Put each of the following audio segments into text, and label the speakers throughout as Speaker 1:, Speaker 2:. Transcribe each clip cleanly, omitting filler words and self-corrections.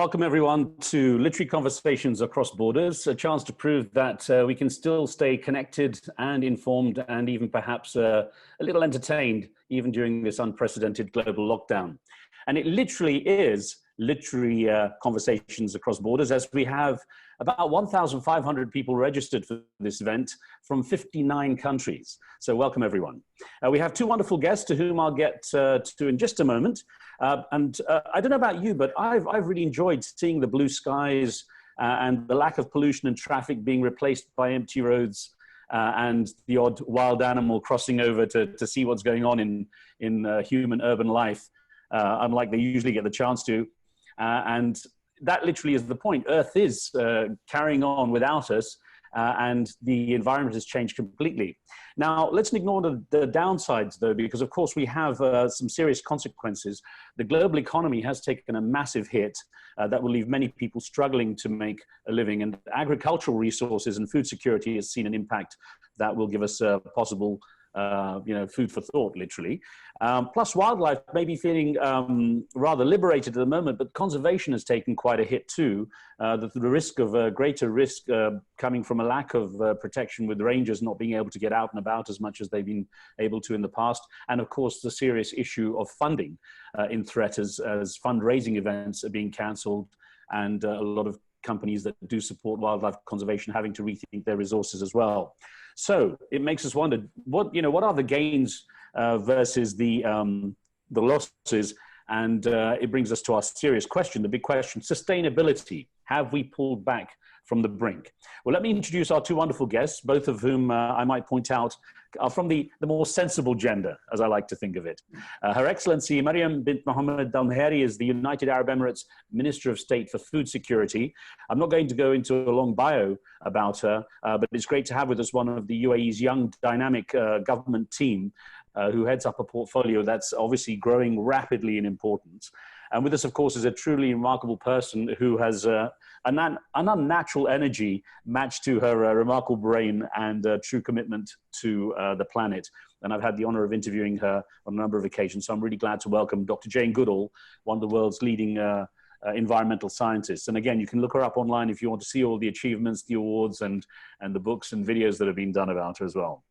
Speaker 1: Welcome everyone to Literary Conversations Across Borders, a chance to prove that we can still stay connected and informed and even perhaps a little entertained even during this unprecedented global lockdown. And it literally is literary conversations across borders, as we have about 1,500 people registered for this event from 59 countries. So welcome everyone. We have two wonderful guests to whom I'll get to in just a moment. I don't know about you, but I've really enjoyed seeing the blue skies and the lack of pollution and traffic being replaced by empty roads and the odd wild animal crossing over to see what's going on in human urban life, unlike they usually get the chance to. And that literally is the point. Earth is carrying on without us, and the environment has changed completely. Now, let's ignore the downsides, though, because, of course, we have some serious consequences. The global economy has taken a massive hit that will leave many people struggling to make a living, and agricultural resources and food security has seen an impact that will give us possible food for thought, literally. Plus, wildlife may be feeling rather liberated at the moment, but conservation has taken quite a hit too. The risk of greater risk coming from a lack of protection, with rangers not being able to get out and about as much as they've been able to in the past. And of course, the serious issue of funding in threat as fundraising events are being cancelled, and a lot of companies that do support wildlife conservation having to rethink their resources as well. So it makes us wonder, what are the gains versus the losses? And it brings us to our serious question, the big question: sustainability. Have we pulled back from the brink? Well, let me introduce our two wonderful guests, both of whom I might point out are from the more sensible gender, as I like to think of it. Her Excellency Mariam bint Mohammed Al Naheri is the United Arab Emirates Minister of State for Food Security. I'm not going to go into a long bio about her, but it's great to have with us one of the UAE's young, dynamic government team who heads up a portfolio that's obviously growing rapidly in importance. And with us, of course, is a truly remarkable person who has an unnatural energy matched to her remarkable brain and true commitment to the planet. And I've had the honor of interviewing her on a number of occasions. So I'm really glad to welcome Dr. Jane Goodall, one of the world's leading environmental scientists. And again, you can look her up online if you want to see all the achievements, the awards, and the books and videos that have been done about her as well.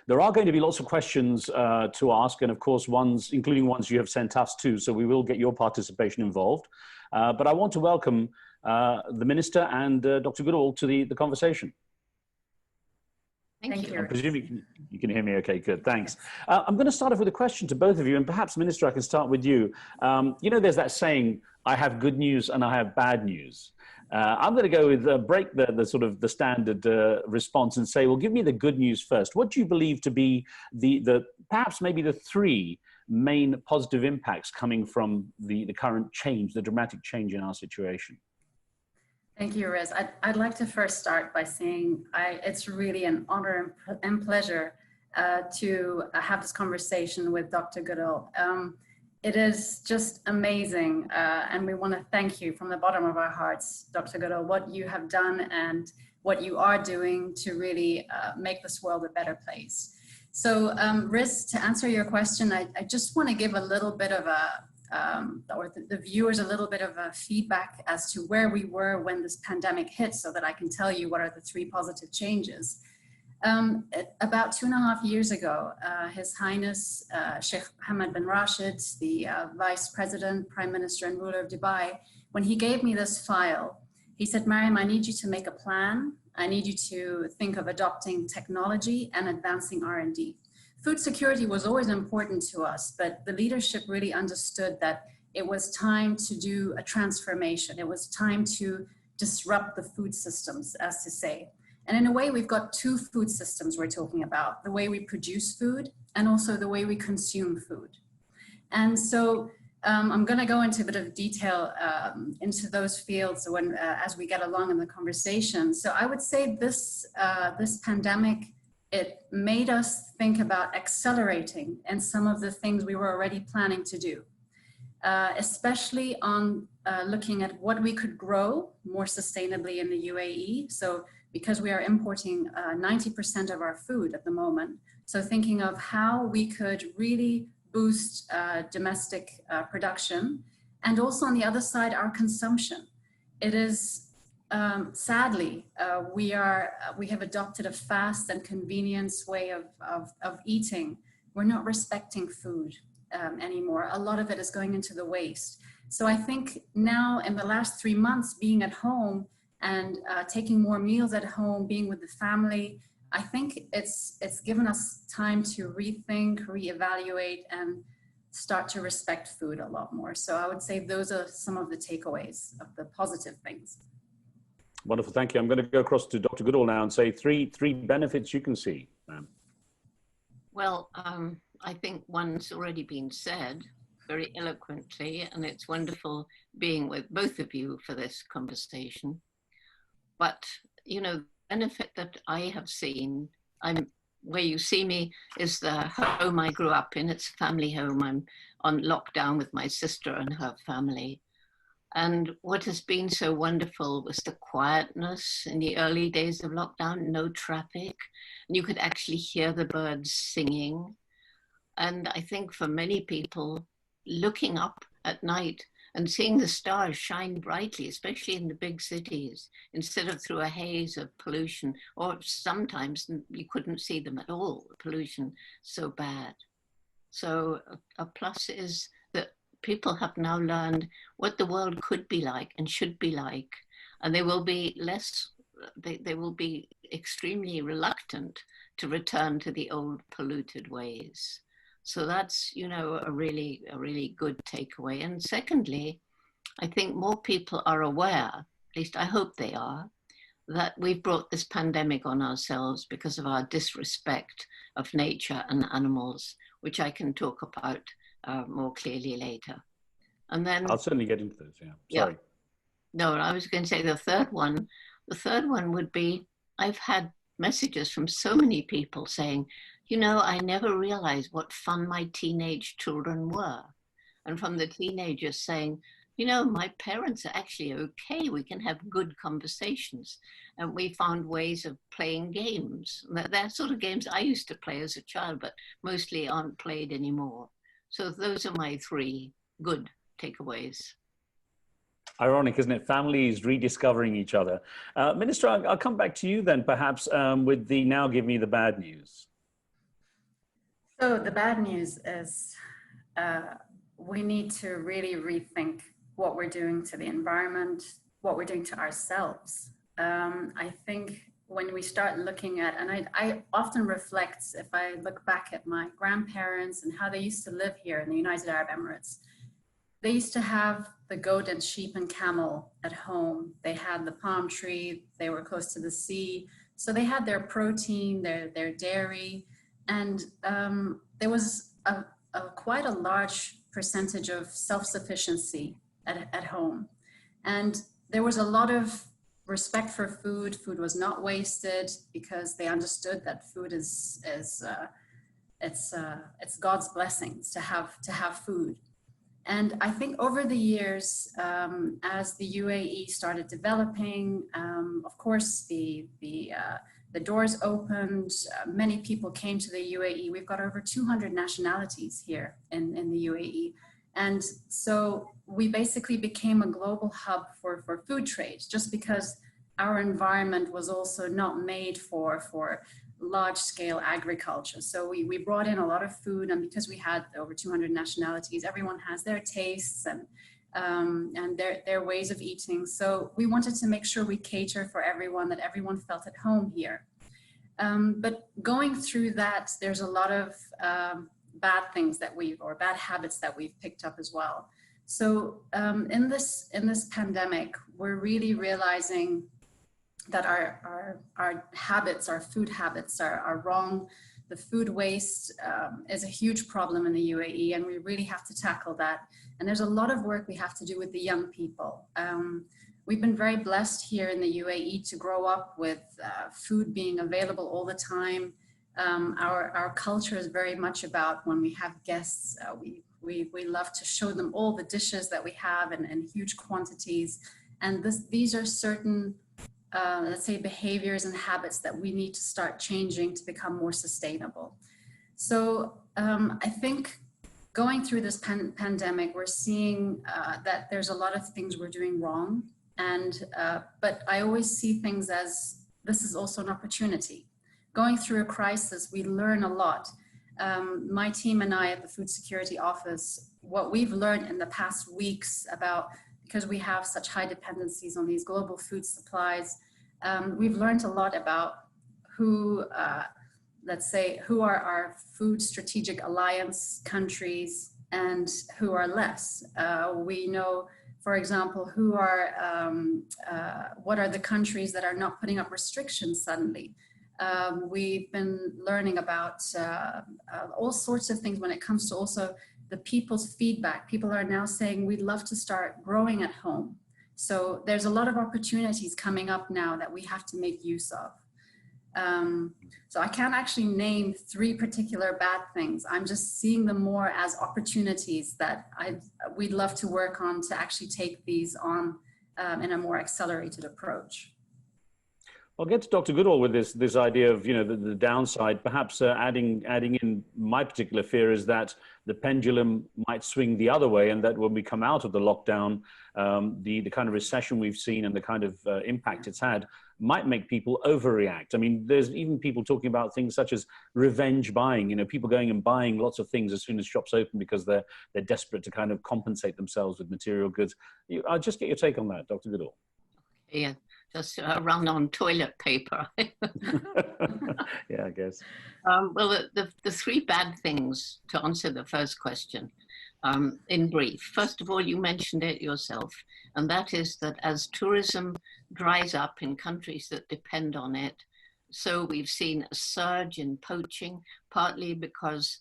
Speaker 1: There are going to be lots of questions to ask, and of course, including ones you have sent us too, so we will get your participation involved. But I want to welcome the Minister and Dr. Goodall to the conversation.
Speaker 2: Thank you.
Speaker 1: I'm presuming you can hear me okay, good, thanks. I'm going to start off with a question to both of you, and perhaps, Minister, I can start with you. There's that saying, I have good news and I have bad news. I'm going to go with break the sort of the standard response and say, well, give me the good news first. What do you believe to be perhaps maybe the three main positive impacts coming from the current change, the dramatic change in our situation?
Speaker 2: Thank you, Riz. I'd like to first start by saying it's really an honor and pleasure to have this conversation with Dr. Goodall. It is just amazing, and we want to thank you from the bottom of our hearts, Dr. Goodall, what you have done and what you are doing to really make this world a better place. So, Riz, to answer your question, I just want to give a little bit of the viewers a little bit of a feedback as to where we were when this pandemic hit, so that I can tell you what are the three positive changes. About 2.5 years ago, His Highness Sheikh Mohammed bin Rashid, the Vice President, Prime Minister and ruler of Dubai, when he gave me this file, he said, Mariam, I need you to make a plan. I need you to think of adopting technology and advancing R&D. Food security was always important to us, but the leadership really understood that it was time to do a transformation. It was time to disrupt the food systems, as to say. And in a way, we've got two food systems we're talking about: the way we produce food and also the way we consume food. And so I'm going to go into a bit of detail into those fields as we get along in the conversation. So I would say this pandemic, it made us think about accelerating in some of the things we were already planning to do, especially on looking at what we could grow more sustainably in the UAE. So because we are importing 90% of our food at the moment, so thinking of how we could really boost domestic production And also on the other side, our consumption. It is, sadly, we have adopted a fast and convenience way of eating. We're not respecting food anymore. A lot of it is going into the waste. So I think now in the last 3 months, being at home and taking more meals at home, being with the family, I think it's given us time to rethink, reevaluate, and start to respect food a lot more. So I would say those are some of the takeaways of the positive things.
Speaker 1: Wonderful, thank you. I'm going to go across to Dr. Goodall now and say three benefits you can see, ma'am.
Speaker 3: Well, I think one's already been said very eloquently, and it's wonderful being with both of you for this conversation. But, you know, the benefit that I have seen, where you see me is the home I grew up in. It's a family home. I'm on lockdown with my sister and her family. And what has been so wonderful was the quietness in the early days of lockdown, no traffic. And you could actually hear the birds singing. And I think for many people, looking up at night and seeing the stars shine brightly, especially in the big cities, instead of through a haze of pollution, or sometimes you couldn't see them at all, the pollution so bad. So a plus is that people have now learned what the world could be like and should be like, and they will be they will be extremely reluctant to return to the old polluted ways. So that's, you know, a really good takeaway. And secondly, I think more people are aware, at least I hope they are, that we've brought this pandemic on ourselves because of our disrespect of nature and animals, which I can talk about more clearly later. And then
Speaker 1: I'll certainly get into this, yeah. Sorry.
Speaker 3: Yeah. No, I was going to say the third one would be, I've had messages from so many people saying, you know, I never realized what fun my teenage children were. And from the teenagers saying, you know, my parents are actually okay. We can have good conversations. And we found ways of playing games. They're sort of games I used to play as a child, but mostly aren't played anymore. So those are my three good takeaways.
Speaker 1: Ironic, isn't it? Families rediscovering each other. Minister, I'll come back to you then, perhaps, with the now give me the bad news.
Speaker 2: So the bad news is we need to really rethink what we're doing to the environment, what we're doing to ourselves. I think when we start looking at, and I often reflect, if I look back at my grandparents and how they used to live here in the United Arab Emirates, they used to have the goat and sheep and camel at home. They had the palm tree, they were close to the sea. So they had their protein, their dairy, and there was quite a large percentage of self-sufficiency at home. And there was a lot of respect for food. Food was not wasted because they understood that food is it's God's blessings to have food. And I think over the years, as the UAE started developing, of course, the doors opened, many people came to the UAE. We've got over 200 nationalities here in the UAE. And so we basically became a global hub for food trade, just because our environment was also not made for large scale agriculture. So we brought in a lot of food, and because we had over 200 nationalities, everyone has their tastes and their ways of eating. So we wanted to make sure we cater for everyone, that everyone felt at home here. But going through that, there's a lot of bad things that bad habits that we've picked up as well. So in this pandemic, we're really realizing that our habits, our food habits are wrong. The food waste is a huge problem in the UAE, and we really have to tackle that. And there's a lot of work we have to do with the young people. We've been very blessed here in the UAE to grow up with food being available all the time. Our culture is very much about when we have guests, we love to show them all the dishes that we have in huge quantities. And these are certain, let's say, behaviors and habits that we need to start changing to become more sustainable. So I think going through this pandemic, we're seeing that there's a lot of things we're doing wrong. But I always see things as this is also an opportunity. Going through a crisis, we learn a lot. My team and I at the Food Security Office, what we've learned in the past weeks about, because we have such high dependencies on these global food supplies, we've learned a lot about who, let's say, who are our food strategic alliance countries and who are less. We know, for example, who are, what are the countries that are not putting up restrictions suddenly. We've been learning about all sorts of things when it comes to also the people's feedback. People are now saying, we'd love to start growing at home. So there's a lot of opportunities coming up now that we have to make use of. So I can't actually name 3 particular bad things. I'm just seeing them more as opportunities that we'd love to work on to actually take these on in a more accelerated approach.
Speaker 1: I'll get to Dr. Goodall with this idea of, you know, the downside. Perhaps adding in my particular fear is that the pendulum might swing the other way, and that when we come out of the lockdown, the kind of recession we've seen and the kind of impact it's had might make people overreact. I mean, there's even people talking about things such as revenge buying. You know, people going and buying lots of things as soon as shops open because they're desperate to kind of compensate themselves with material goods. I'll just get your take on that, Dr. Goodall.
Speaker 3: Yeah. Just run on toilet paper.
Speaker 1: Yeah, I guess.
Speaker 3: Well, the 3 bad things, to answer the first question, in brief. First of all, you mentioned it yourself, and that is that as tourism dries up in countries that depend on it, so we've seen a surge in poaching, partly because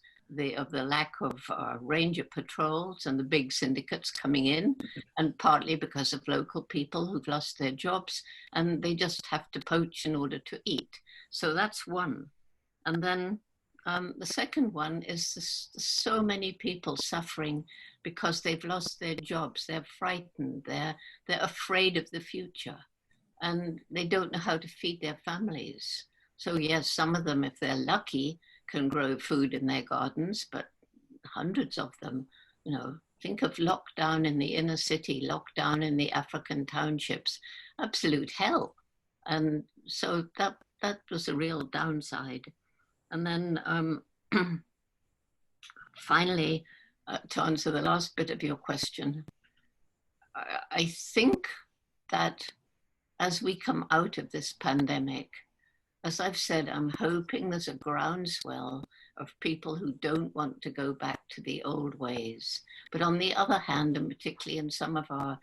Speaker 3: of the lack of ranger patrols and the big syndicates coming in, and partly because of local people who've lost their jobs and they just have to poach in order to eat. So that's one. And then the second one is so many people suffering because they've lost their jobs. They're frightened. They're afraid of the future, and they don't know how to feed their families. So yes, some of them, if they're lucky, can grow food in their gardens, but hundreds of them, you know, think of lockdown in the inner city, lockdown in the African townships, absolute hell. And so that was a real downside. And then finally, to answer the last bit of your question, I think that as we come out of this pandemic, as I've said, I'm hoping there's a groundswell of people who don't want to go back to the old ways. But on the other hand, and particularly in some of our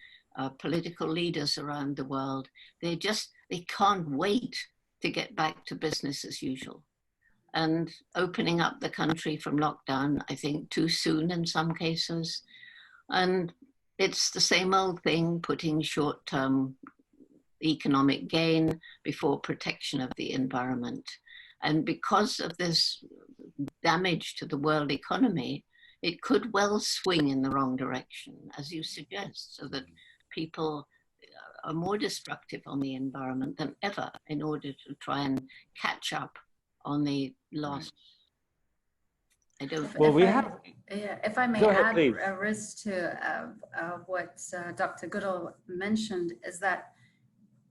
Speaker 3: political leaders around the world, they can't wait to get back to business as usual. And opening up the country from lockdown, I think, too soon in some cases. And it's the same old thing, putting short-term economic gain before protection of the environment. And because of this damage to the world economy, it could well swing in the wrong direction, as you suggest, so that people are more destructive on the environment than ever in order to try and catch up on the loss. I don't.
Speaker 1: Well,
Speaker 2: if I may add a risk to what Dr. Goodall mentioned, is that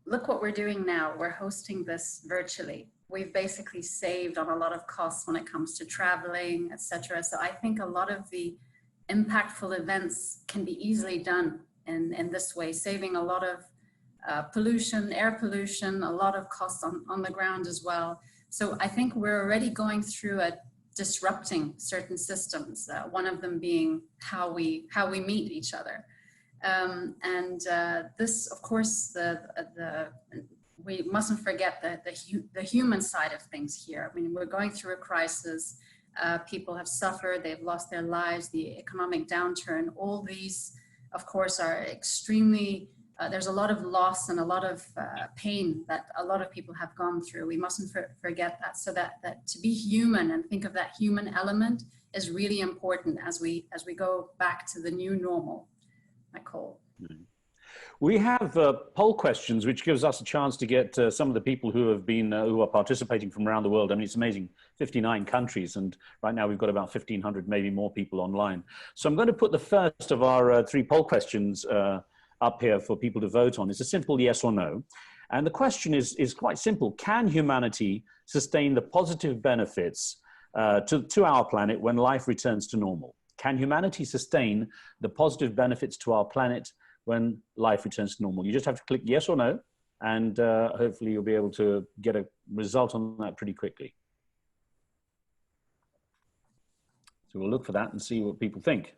Speaker 2: look what we're doing now. We're hosting this virtually. We've basically saved on a lot of costs when it comes to traveling, etc. So I think a lot of the impactful events can be easily done in this way, saving a lot of pollution, air pollution, a lot of costs on the ground as well. So I think we're already going through disrupting certain systems, one of them being how we meet each other. This, of course, we mustn't forget the human side of things here. I mean, we're going through a crisis. People have suffered. They've lost their lives. The economic downturn. All these, of course, are extremely. There's a lot of loss and a lot of pain that a lot of people have gone through. We mustn't forget that. So that to be human and think of that human element is really important as we go back to the new normal. Nicole.
Speaker 1: We have poll questions, which gives us a chance to get some of the people who have been who are participating from around the world. I mean, it's amazing, 59 countries, and right now we've got about 1,500, maybe more people online. So I'm going to put the first of our 3 poll questions up here for people to vote on. It's a simple yes or no, and the question is quite simple: can humanity sustain the positive benefits to our planet when life returns to normal? Can humanity sustain the positive benefits to our planet when life returns to normal? You just have to click yes or no, and hopefully you'll be able to get a result on that pretty quickly. So we'll look for that and see what people think,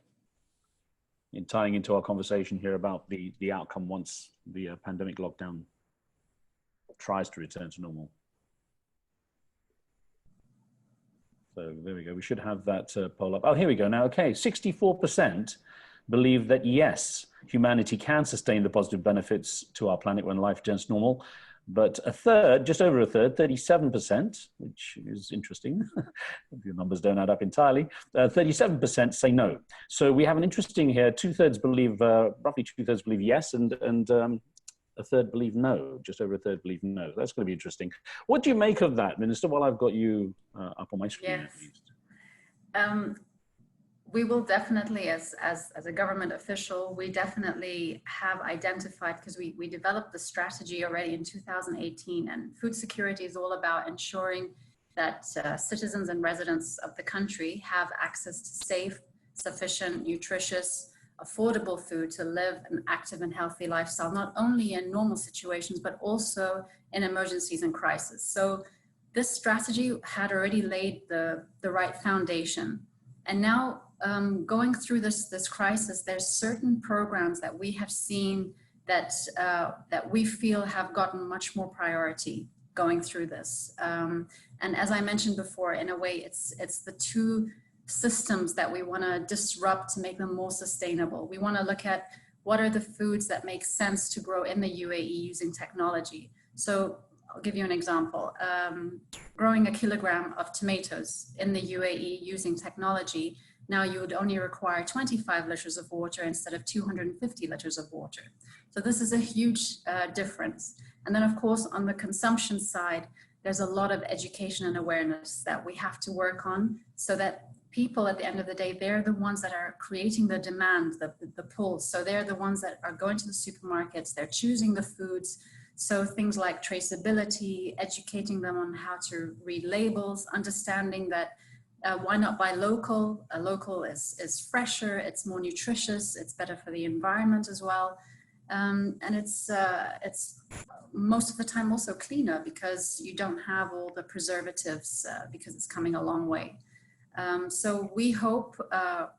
Speaker 1: in tying into our conversation here about the outcome once the pandemic lockdown tries to return to normal. So there we go. We should have that poll up. Oh, here we go now. Okay, 64% believe that yes, humanity can sustain the positive benefits to our planet when life returns to normal. But a third, just over a third, 37%, which is interesting. The numbers don't add up entirely. 37% say no. So we have an interesting here. 2/3 believe, roughly 2/3 believe yes, and a third believe no. Just over a third believe no. That's going to be interesting. What do you make of that, Minister? While I've got you up on my screen,
Speaker 2: Yes.
Speaker 1: at least.
Speaker 2: We will definitely, as a government official, we definitely have identified, because we developed the strategy already in 2018, and food security is all about ensuring that citizens and residents of the country have access to safe, sufficient, nutritious, affordable food to live an active and healthy lifestyle, not only in normal situations, but also in emergencies and crisis. So this strategy had already laid the right foundation. And now, going through this crisis, there's certain programs that we have seen that we feel have gotten much more priority going through this. And as I mentioned before, in a way, it's the 2 systems that we want to disrupt to make them more sustainable. We want to look at what are the foods that make sense to grow in the UAE using technology. So I'll give you an example. Growing a kilogram of tomatoes in the UAE using technology, now you would only require 25 liters of water instead of 250 liters of water. So this is a huge difference. And then of course, on the consumption side, there's a lot of education and awareness that we have to work on, so that people at the end of the day, they're the ones that are creating the demand, the pull. So they're the ones that are going to the supermarkets, they're choosing the foods. So things like traceability, educating them on how to read labels, understanding that why not buy local? Local is fresher, it's more nutritious, it's better for the environment as well. And it's most of the time also cleaner, because you don't have all the preservatives, because it's coming a long way. So we hope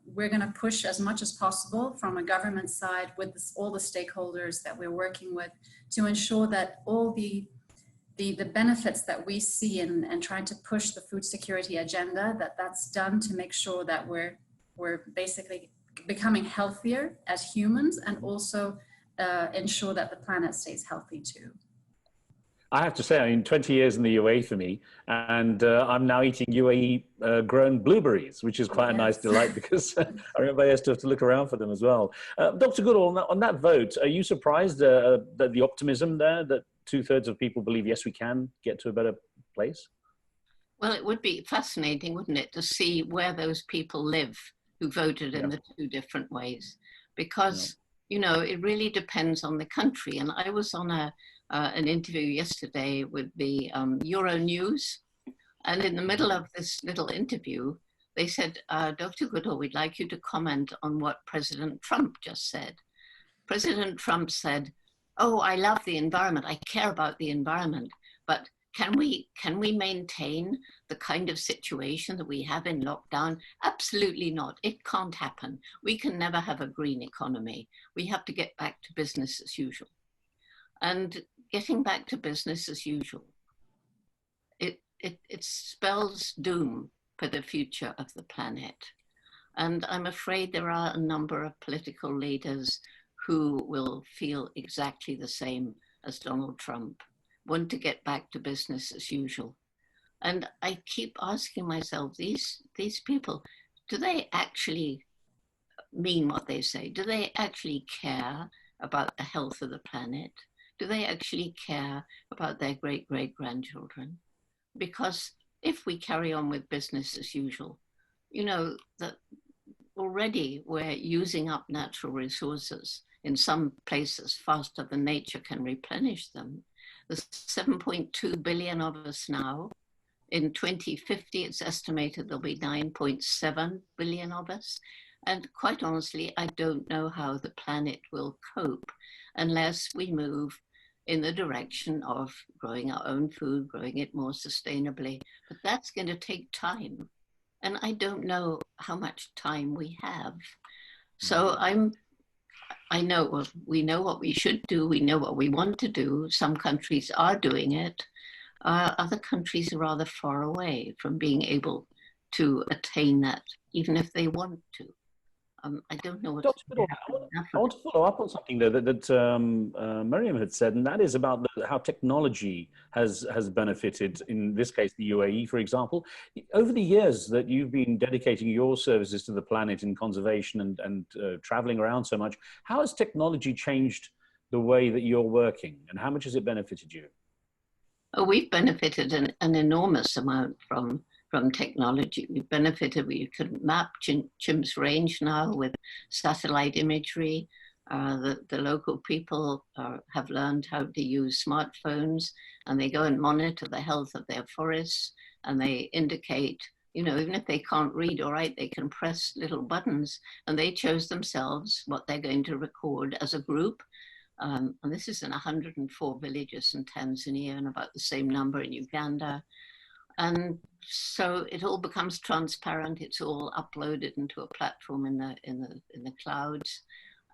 Speaker 2: we're going to push as much as possible from a government side with all the stakeholders that we're working with, to ensure that all the benefits that we see in trying to push the food security agenda, that's done to make sure that we're basically becoming healthier as humans, and also ensure that the planet stays healthy too.
Speaker 1: I have to say, I mean, 20 years in the UAE for me, and I'm now eating UAE grown blueberries, which is quite a nice delight, because I remember I used to have to look around for them as well. Dr. Goodall, on that vote, are you surprised that the optimism there, that 2/3 of people believe, yes, we can get to a better place?
Speaker 3: Well, it would be fascinating, wouldn't it, to see where those people live who voted in the 2 different ways, because, you know, it really depends on the country. And I was on an interview yesterday with the Euro News, and in the middle of this little interview, they said, Dr. Goodall, we'd like you to comment on what President Trump just said. President Trump said, oh, I love the environment, I care about the environment, but can we maintain the kind of situation that we have in lockdown? Absolutely not. It can't happen. We can never have a green economy. We have to get back to business as usual. And getting back to business as usual, it spells doom for the future of the planet. And I'm afraid there are a number of political leaders who will feel exactly the same as Donald Trump, want to get back to business as usual. And I keep asking myself, these people, do they actually mean what they say? Do they actually care about the health of the planet? Do they actually care about their great-great-grandchildren? Because if we carry on with business as usual, you know, that already we're using up natural resources in some places faster than nature can replenish them. There's 7.2 billion of us now. In 2050, it's estimated there'll be 9.7 billion of us. And quite honestly, I don't know how the planet will cope unless we move in the direction of growing our own food, growing it more sustainably. But that's going to take time. And I don't know how much time we have. So I know, well, we know what we should do. We know what we want to do. Some countries are doing it. Other countries are rather far away from being able to attain that, even if they want to. I don't know what.
Speaker 1: Dr. Biddle, I want to follow up on something there that Miriam had said, and that is about how technology has benefited, in this case, the UAE, for example. Over the years that you've been dedicating your services to the planet in conservation and traveling around so much, how has technology changed the way that you're working, and how much has it benefited you?
Speaker 3: Oh, we've benefited an enormous amount from technology. We've benefited, we can map chimps' range now with satellite imagery. The local people have learned how to use smartphones, and they go and monitor the health of their forests, and they indicate, you know, even if they can't read or write, they can press little buttons, and they chose themselves what they're going to record as a group. And this is in 104 villages in Tanzania and about the same number in Uganda. And so it all becomes transparent. It's all uploaded into a platform in the clouds,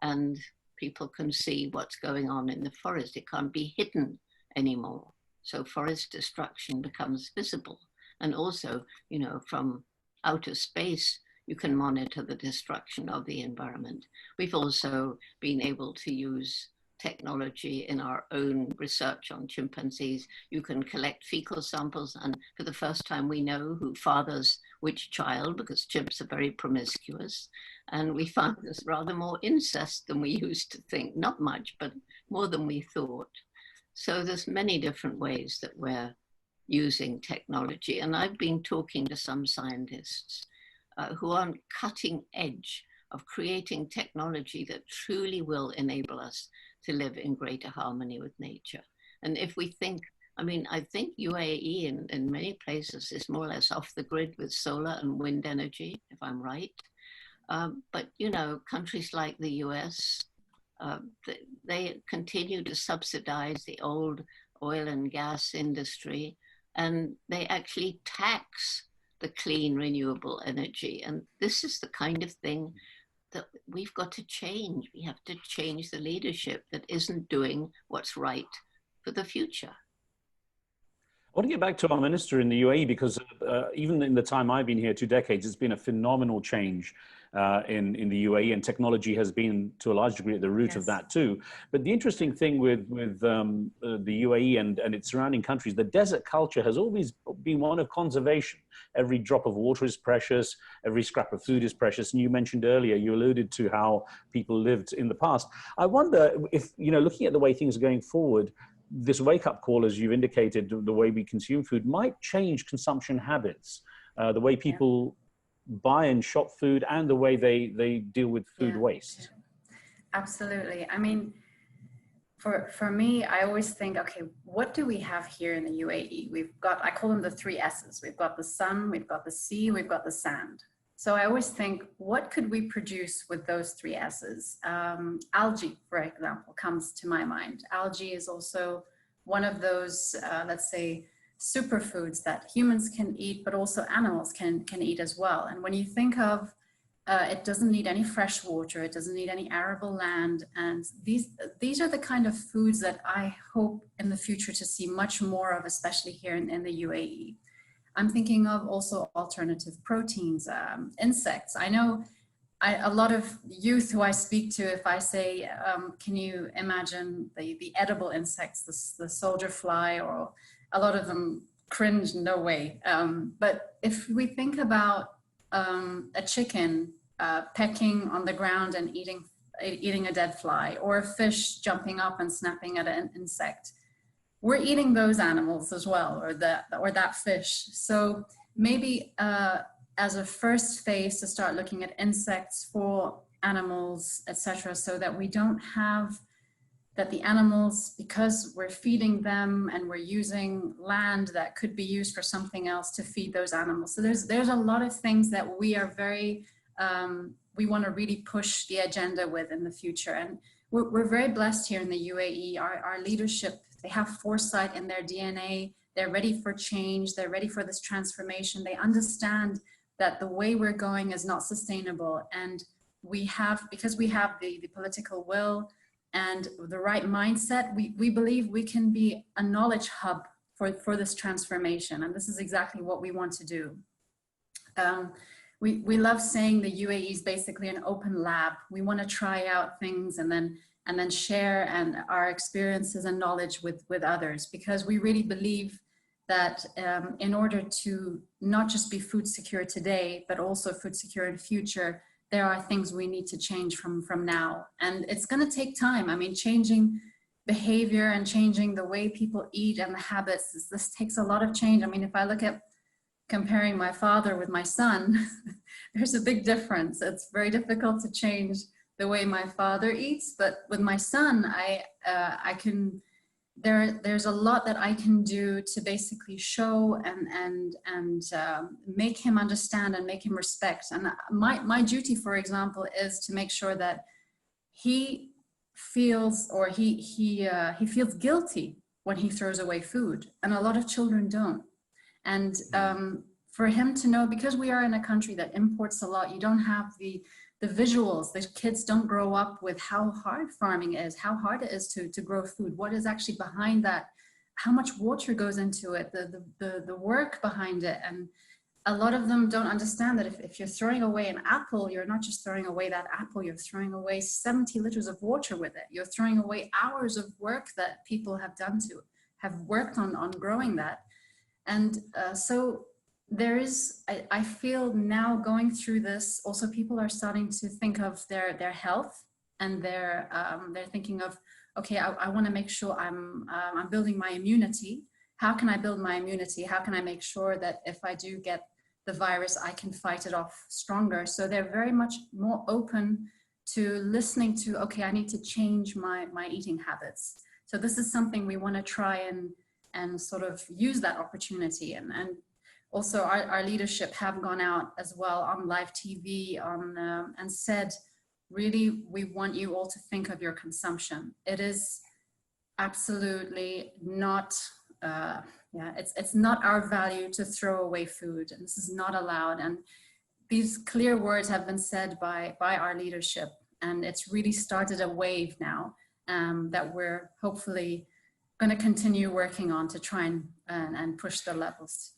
Speaker 3: and people can see what's going on in the forest. It can't be hidden anymore. So forest destruction becomes visible. And also, you know, from outer space, you can monitor the destruction of the environment. We've also been able to use technology in our own research on chimpanzees. You can collect fecal samples, and for the first time we know who fathers which child, because chimps are very promiscuous. And we found there's rather more incest than we used to think. Not much, but more than we thought. So there's many different ways that we're using technology. And I've been talking to some scientists who are on cutting edge of creating technology that truly will enable us to live in greater harmony with nature. And if we think, I mean, I think UAE in many places is more or less off the grid with solar and wind energy, if I'm right. But, you know, countries like the US, they continue to subsidize the old oil and gas industry, and they actually tax the clean, renewable energy. And this is the kind of thing that we've got to change. We have to change the leadership that isn't doing what's right for the future.
Speaker 1: I want to get back to our minister in the UAE, because even in the time I've been here, 2 decades, it's been a phenomenal change in the UAE, and technology has been to a large degree at the root of that too. But the interesting thing with the UAE and its surrounding countries, the desert culture has always been one of conservation. Every drop of water is precious, every scrap of food is precious. And you mentioned earlier, you alluded to how people lived in the past. I wonder if, you know, looking at the way things are going forward, this wake-up call, as you've indicated, the way we consume food might change consumption habits, the way people buy and shop food, and the way they deal with food waste.
Speaker 2: Absolutely. I mean, for me, I always think, okay, what do we have here in the UAE? We've got, I call them the 3 S's. We've got the sun, we've got the sea, we've got the sand. So I always think, what could we produce with those 3 S's? Algae, for example, comes to my mind. Algae is also one of those, let's say, superfoods that humans can eat, but also animals can eat as well. And when you think of, it doesn't need any fresh water, it doesn't need any arable land. And these are the kind of foods that I hope in the future to see much more of, especially here in the UAE. I'm thinking of also alternative proteins, insects. I know a lot of youth who I speak to, if I say, can you imagine the edible insects, the soldier fly, or a lot of them cringe, no way. But if we think about a chicken pecking on the ground and eating eating a dead fly, or a fish jumping up and snapping at an insect. We're eating those animals as well, or that fish. So maybe as a first phase to start looking at insects for animals, etc., so that we don't have that the animals, because we're feeding them and we're using land that could be used for something else to feed those animals. So there's a lot of things that we are very, we want to really push the agenda with in the future. And we're very blessed here in the UAE. Our leadership, they have foresight in their DNA. They're ready for change. They're ready for this transformation. They understand that the way we're going is not sustainable. And we have, because we have the political will and the right mindset, we believe we can be a knowledge hub for this transformation. And this is exactly what we want to do. We love saying the UAE is basically an open lab. We want to try out things and then share our experiences and knowledge with others, because we really believe that in order to not just be food secure today, but also food secure in the future, there are things we need to change from now. And it's going to take time. I mean, changing behavior and changing the way people eat and the habits, this takes a lot of change. I mean, if I look at comparing my father with my son, there's a big difference. It's very difficult to change the way my father eats, but with my son, I can, there's a lot that I can do to basically show and make him understand and make him respect. And my duty, for example, is to make sure that he feels, or he feels guilty when he throws away food, and a lot of children don't. And for him to know, because we are in a country that imports a lot, you don't have the visuals. The kids don't grow up with how hard farming is, how hard it is to grow food, what is actually behind that, how much water goes into it, the work behind it. And a lot of them don't understand that if you're throwing away an apple, you're not just throwing away that apple, you're throwing away 70 liters of water with it. You're throwing away hours of work that people have worked on growing that. And so there is, I feel now going through this, also people are starting to think of their health, and they're thinking of, okay, I want to make sure I'm building my immunity. How can I build my immunity? How can I make sure that if I do get the virus, I can fight it off stronger? So they're very much more open to listening to, okay, I need to change my eating habits. So this is something we want to try and sort of use that opportunity. And also our leadership have gone out as well on live TV and said, really, we want you all to think of your consumption. It is absolutely not, it's not our value to throw away food, and this is not allowed. And these clear words have been said by our leadership, and it's really started a wave now that we're hopefully going to continue working on to try and push the levels.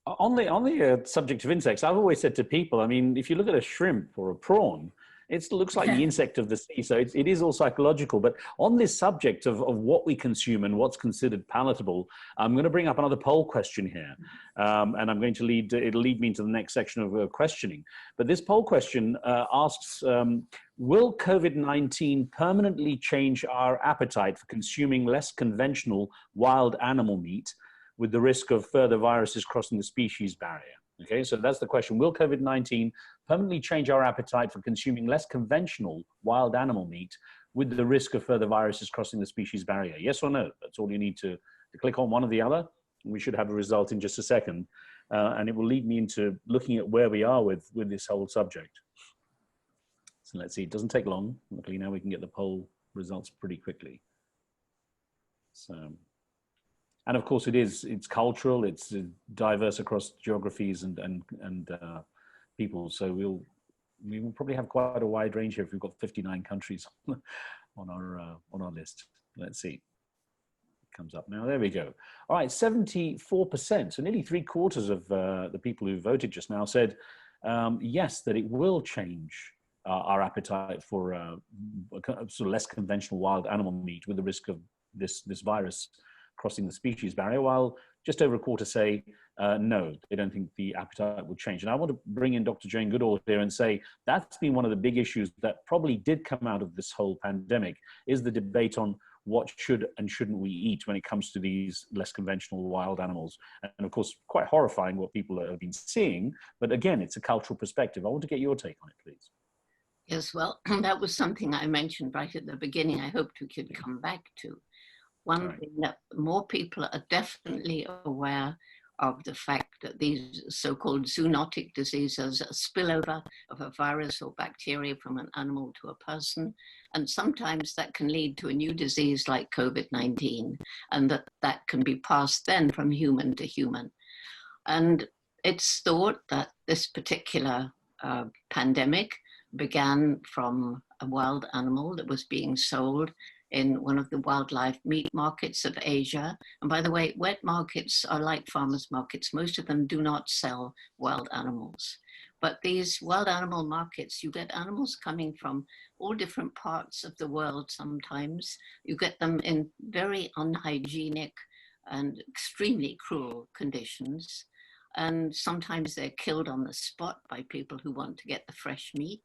Speaker 1: On the subject of insects, I've always said to people, I mean, if you look at a shrimp or a prawn, it looks like the insect of the sea. So it is all psychological. But on this subject of what we consume and what's considered palatable, I'm going to bring up another poll question here. And I'm going to it'll lead me into the next section of questioning. But this poll question asks, will COVID-19 permanently change our appetite for consuming less conventional wild animal meat, with the risk of further viruses crossing the species barrier? Okay, so that's the question. Will COVID-19 permanently change our appetite for consuming less conventional wild animal meat, with the risk of further viruses crossing the species barrier? Yes or no? That's all you need to click on, one or the other. We should have a result in just a second. And it will lead me into looking at where we are with this whole subject. So let's see, it doesn't take long. Luckily now we can get the poll results pretty quickly. So, and of course it's cultural, it's diverse across geographies and people. So we will probably have quite a wide range here if we've got 59 countries on our list. Let's see. It comes up now. There we go. All right, 74%, so nearly 3/4 of the people who voted just now said yes, that it will change our appetite for sort of less conventional wild animal meat, with the risk of this virus crossing the species barrier, while just over 1/4 say no, they don't think the appetite will change. And I want to bring in Dr. Jane Goodall here and say that's been one of the big issues that probably did come out of this whole pandemic, is the debate on what should and shouldn't we eat when it comes to these less conventional wild animals. And of course, quite horrifying what people have been seeing. But again, it's a cultural perspective. I want to get your take on it, please.
Speaker 3: Yes, well, that was something I mentioned right at the beginning. I hoped we could come back to. One thing that more people are definitely aware of the fact that these so-called zoonotic diseases, a spillover of a virus or bacteria from an animal to a person, and sometimes that can lead to a new disease like COVID-19, and that can be passed then from human to human. And it's thought that this particular pandemic began from a wild animal that was being sold in one of the wildlife meat markets of Asia. And by the way, wet markets are like farmers markets. Most of them do not sell wild animals. But these wild animal markets, you get animals coming from all different parts of the world sometimes. You get them in very unhygienic and extremely cruel conditions. And sometimes they're killed on the spot by people who want to get the fresh meat.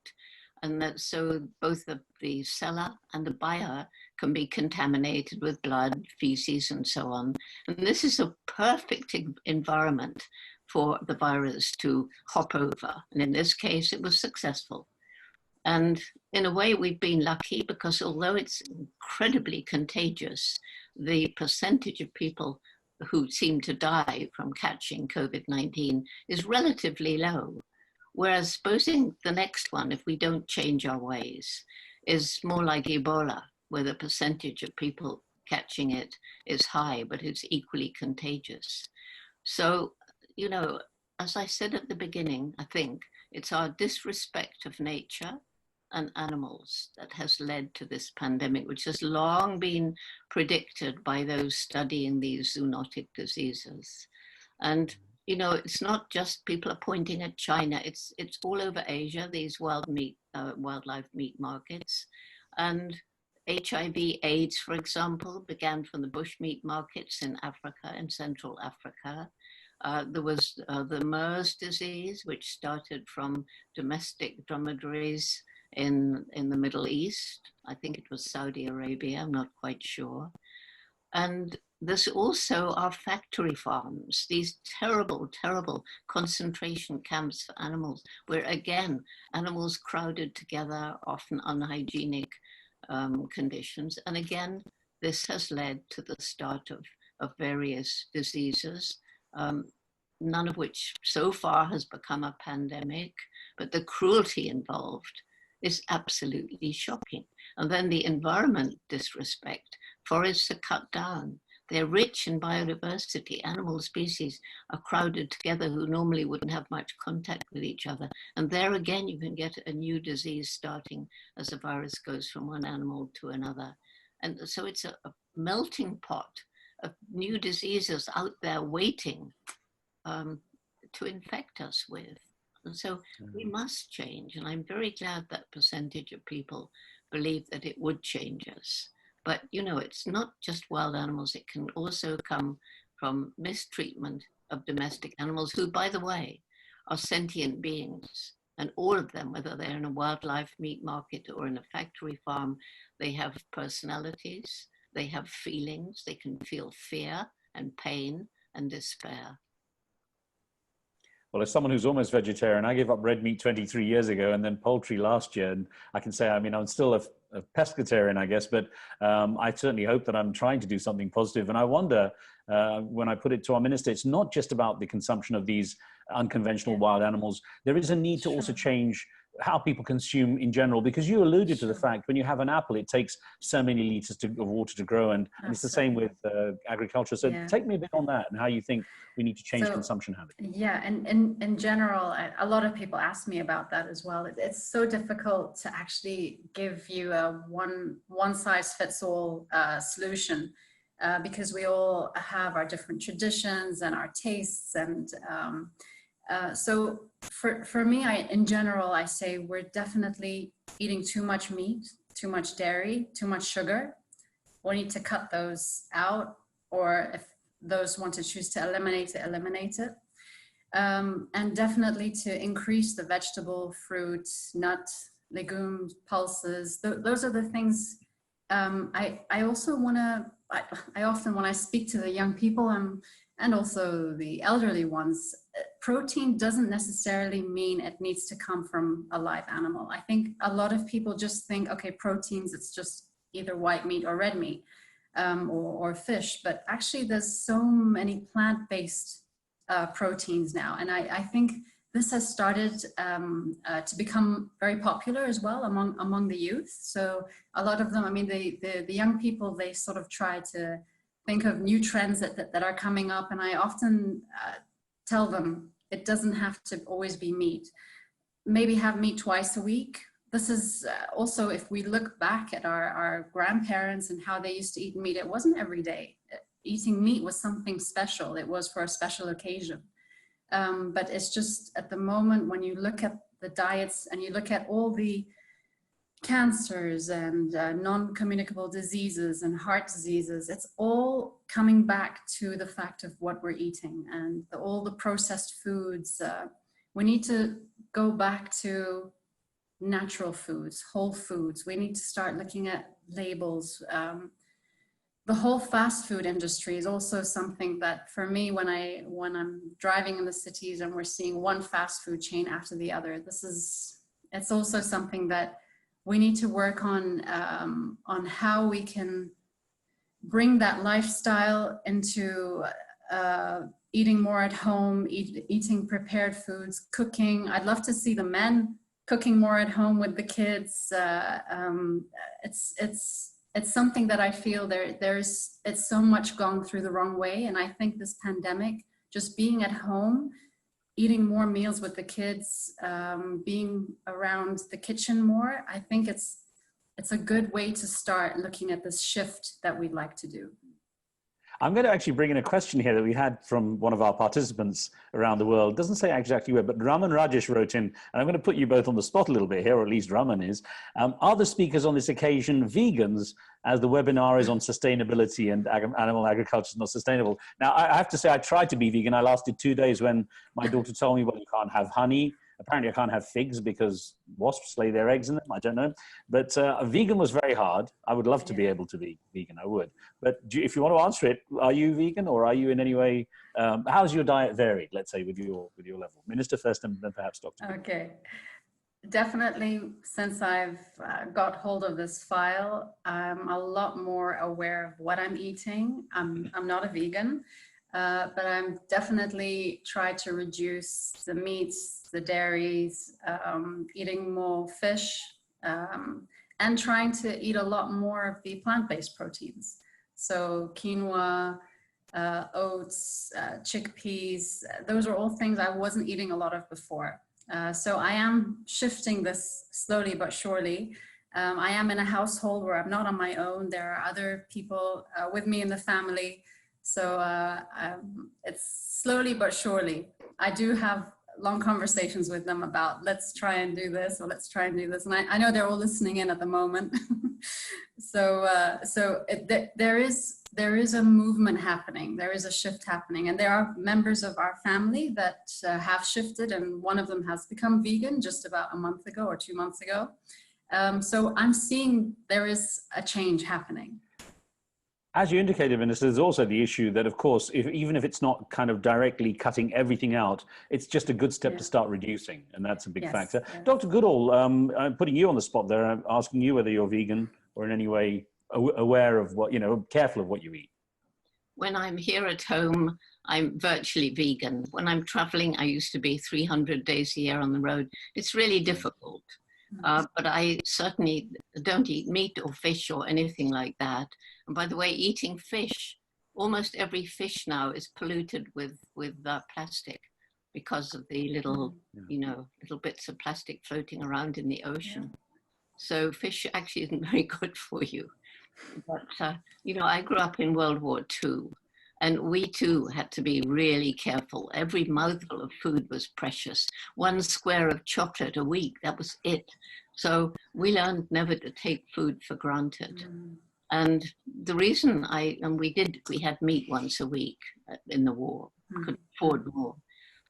Speaker 3: And that so both the seller and the buyer can be contaminated with blood, feces, and so on. And this is a perfect environment for the virus to hop over. And in this case, it was successful. And in a way, we've been lucky because although it's incredibly contagious, the percentage of people who seem to die from catching COVID-19 is relatively low. Whereas supposing the next one, if we don't change our ways, is more like Ebola, where the percentage of people catching it is high, but it's equally contagious. So, you know, as I said at the beginning, I think it's our disrespect of nature and animals that has led to this pandemic, which has long been predicted by those studying these zoonotic diseases. And you know, it's not just people are pointing at China, it's all over Asia, these wildlife meat markets. And HIV/AIDS, for example, began from the bushmeat markets in Africa, in Central Africa. There was the MERS disease, which started from domestic dromedaries in the Middle East. I think it was Saudi Arabia, I'm not quite sure. And there's also our factory farms, these terrible, terrible concentration camps for animals, where again, animals crowded together, often unhygienic conditions. And again, this has led to the start of various diseases, none of which so far has become a pandemic, but the cruelty involved is absolutely shocking. And then the environment disrespect, forests are cut down. They're rich in biodiversity. Animal species are crowded together who normally wouldn't have much contact with each other. And there again, you can get a new disease starting as a virus goes from one animal to another. And so it's a melting pot of new diseases out there waiting to infect us with. And so we must change. And I'm very glad that percentage of people believe that it would change us. But, you know, it's not just wild animals. It can also come from mistreatment of domestic animals who, by the way, are sentient beings. And all of them, whether they're in a wildlife meat market or in a factory farm, they have personalities, they have feelings, they can feel fear and pain and despair.
Speaker 1: Well, as someone who's almost vegetarian, I gave up red meat 23 years ago and then poultry last year. And I can say, I mean, I'm still a pescatarian, I guess, but I certainly hope that I'm trying to do something positive. And I wonder, when I put it to our minister, it's not just about the consumption of these unconventional wild animals. There is a need to also change how people consume in general, because you alluded to the fact when you have an apple, it takes so many liters of water to grow. And it's the same with agriculture. So take me a bit on that and how you think we need to change consumption habits.
Speaker 2: Yeah, and in general, a lot of people ask me about that as well. It's so difficult to actually give you a one size fits all solution because we all have our different traditions and our tastes. And so for me, in general, I say we're definitely eating too much meat, too much dairy, too much sugar. We need to cut those out, or if those want to choose to eliminate it, eliminate it. and definitely to increase the vegetable, fruit, nut, legumes, pulses. Those are the things. I also want to, I often, when I speak to the young people and also the elderly ones, protein doesn't necessarily mean it needs to come from a live animal. I think a lot of people just think, okay, proteins, it's just either white meat or red meat, or fish, but actually there's so many plant-based proteins now. And I think this has started to become very popular as well among the youth. So a lot of them, I mean, the young people, they sort of try to think of new trends that are coming up. And I often tell them it doesn't have to always be meat. Maybe have meat twice a week. This is also, if we look back at our grandparents and how they used to eat meat, it wasn't every day. Eating meat was something special. It was for a special occasion. But it's just at the moment when you look at the diets and you look at all the cancers and non-communicable diseases and heart diseases, it's all coming back to the fact of what we're eating and all the processed foods. We need to go back to natural foods, whole foods. We need to start looking at labels. The whole fast food industry is also something that for me, when I'm driving in the cities and we're seeing one fast food chain after the other, it's also something that we need to work on how we can bring that lifestyle into eating more at home, eating prepared foods, cooking. I'd love to see the men cooking more at home with the kids. It's something that I feel it's so much gone through the wrong way. And I think this pandemic, just being at home, eating more meals with the kids, being around the kitchen more, I think it's a good way to start looking at this shift that we'd like to do.
Speaker 1: I'm going to actually bring in a question here that we had from one of our participants around the world. It doesn't say exactly where, but Raman Rajesh wrote in, and I'm going to put you both on the spot a little bit here, or at least Raman is. Are the speakers on this occasion vegans, as the webinar is on sustainability and animal agriculture is not sustainable? Now, I have to say I tried to be vegan. I lasted 2 days when my daughter told me, well, you can't have honey. Apparently, I can't have figs because wasps lay their eggs in them. I don't know. But vegan was very hard. I would love to be able to be vegan. I would. But if you want to answer it, are you vegan, or are you in any way, how's your diet varied, let's say, with your level? Minister first and then perhaps Dr.
Speaker 2: Okay. Definitely, since I've got hold of this file, I'm a lot more aware of what I'm eating. I'm not a vegan. But I'm definitely try to reduce the meats, the dairies, eating more fish, and trying to eat a lot more of the plant-based proteins. So quinoa, oats, chickpeas, those are all things I wasn't eating a lot of before. So I am shifting this slowly but surely. I am in a household where I'm not on my own. There are other people with me in the family. So it's slowly but surely. I do have long conversations with them about let's try and do this, or let's try and do this. And I know they're all listening in at the moment. There is a movement happening. There is a shift happening. And there are members of our family that have shifted, and one of them has become vegan just about a month ago or 2 months ago. So I'm seeing there is a change happening.
Speaker 1: As you indicated, Minister, there's also the issue that, of course, even if it's not kind of directly cutting everything out, it's just a good step to start reducing, and that's a big factor. Yeah. Dr. Goodall, I'm putting you on the spot there. I'm asking you whether you're vegan or in any way aware of what, careful of what you eat.
Speaker 3: When I'm here at home, I'm virtually vegan. When I'm traveling, I used to be 300 days a year on the road. It's really difficult. But I certainly don't eat meat or fish or anything like that. And by the way, eating fish, almost every fish now is polluted with plastic because of the little, little bits of plastic floating around in the ocean. Yeah. So fish actually isn't very good for you. But, I grew up in World War II. And we too had to be really careful. Every mouthful of food was precious. 1 square of chocolate a week, that was it. So we learned never to take food for granted. And the reason we had meat once a week in the war, could afford more.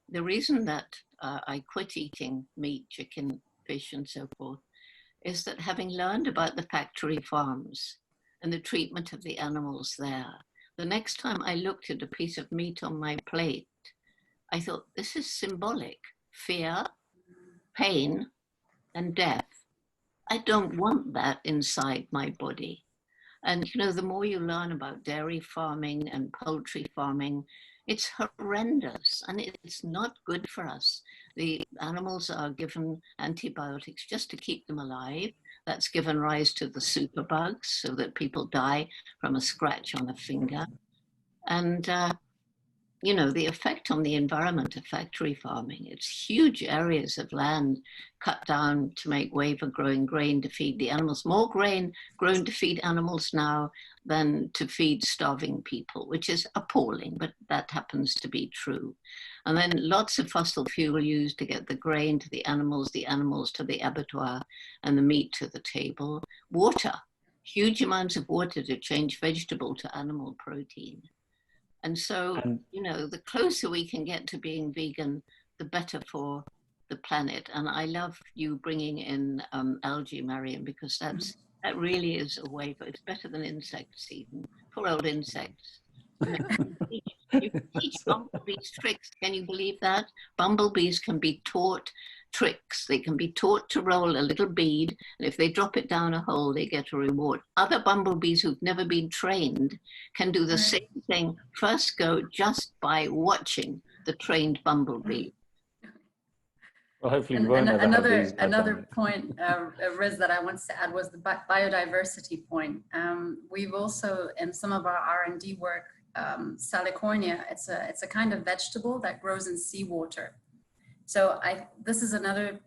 Speaker 3: the reason that I quit eating meat, chicken, fish, and so forth, is that having learned about the factory farms and the treatment of the animals there, the next time I looked at a piece of meat on my plate, I thought, this is symbolic. Fear, pain, and death. I don't want that inside my body. And, you know, the more you learn about dairy farming and poultry farming, it's horrendous and it's not good for us. The animals are given antibiotics just to keep them alive. That's given rise to the superbugs so that people die from a scratch on a finger. And, you know, the effect on the environment of factory farming, it's huge areas of land cut down to make way for growing grain to feed the animals. More grain grown to feed animals now than to feed starving people, which is appalling, but that happens to be true. And then lots of fossil fuel used to get the grain to the animals to the abattoir, and the meat to the table. Water, huge amounts of water to change vegetable to animal protein. And so, you know, the closer we can get to being vegan, the better for the planet. And I love you bringing in algae, Mariam, because that really is a way for, it's better than insects even. Poor old insects. You can teach bumblebees tricks. Can you believe that? Bumblebees can be taught tricks. They can be taught to roll a little bead, and if they drop it down a hole, they get a reward. Other bumblebees who've never been trained can do the same thing first go just by watching the trained bumblebee.
Speaker 1: Well, hopefully we won't
Speaker 2: another point, Riz, that I wanted to add was the biodiversity point. We've also, in some of our R&D work, Salicornia, it's a kind of vegetable that grows in seawater. So this is another